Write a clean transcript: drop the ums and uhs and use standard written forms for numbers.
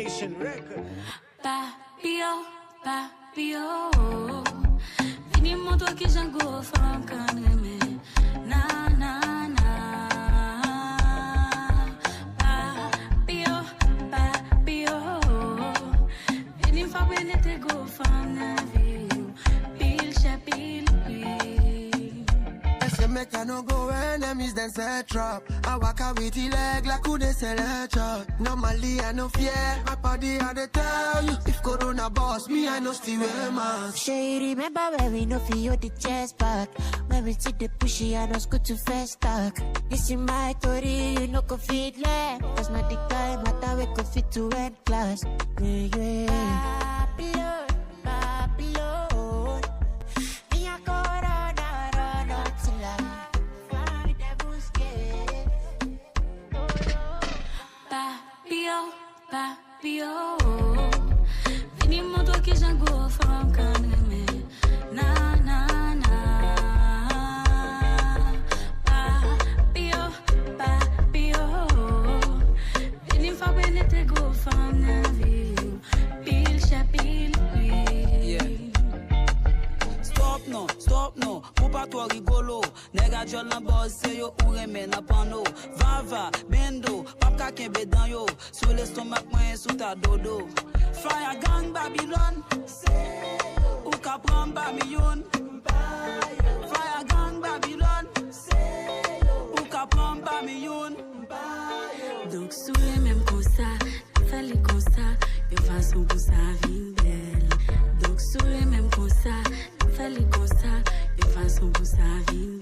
Nation record. Papi, oh, papi, oh. Vini mon toi qui j'en go femme quand même. Na na na. Papi, oh. Vini fa bene te go femme na vie. Pile chapil pile. Say make I no go enemies then set trap. I walk out with the leg like who they sell a chop. Normally I no fear, my body I dey tell you. If Corona boss me, I no still wear mask. Shady, remember when we no feel the chest back. When we see the pushy, I don't go too fast talk. This is my story, you no go fit left. Cause not the time, I thought we could fit to end class. Yeah. Babylon. Me a Corona, run up till I find the busque. Papi, oh. Vini mon toi qui j'en go femme quand même. Na na na. Papi, oh. Vini fa bene te go femme na vie. Pile chapil pile. Stop no, pou pa to rigolo. Nega jol nan boss se yo ou reme na pano. Va, bendo, pap ka kembe dan yo. Sou l'estomac mwen sou ta dodo. Fire gang Babylon, ou ka pran ba milyon. Fire gang Babylon, ou ka pran ba milyon. Donc sous les mêmes comme ça, fallait comme ça, de façon pour ça vie belle. Donc sous les mêmes comme ça, fallait comme ça, de façon pour ça vie belle.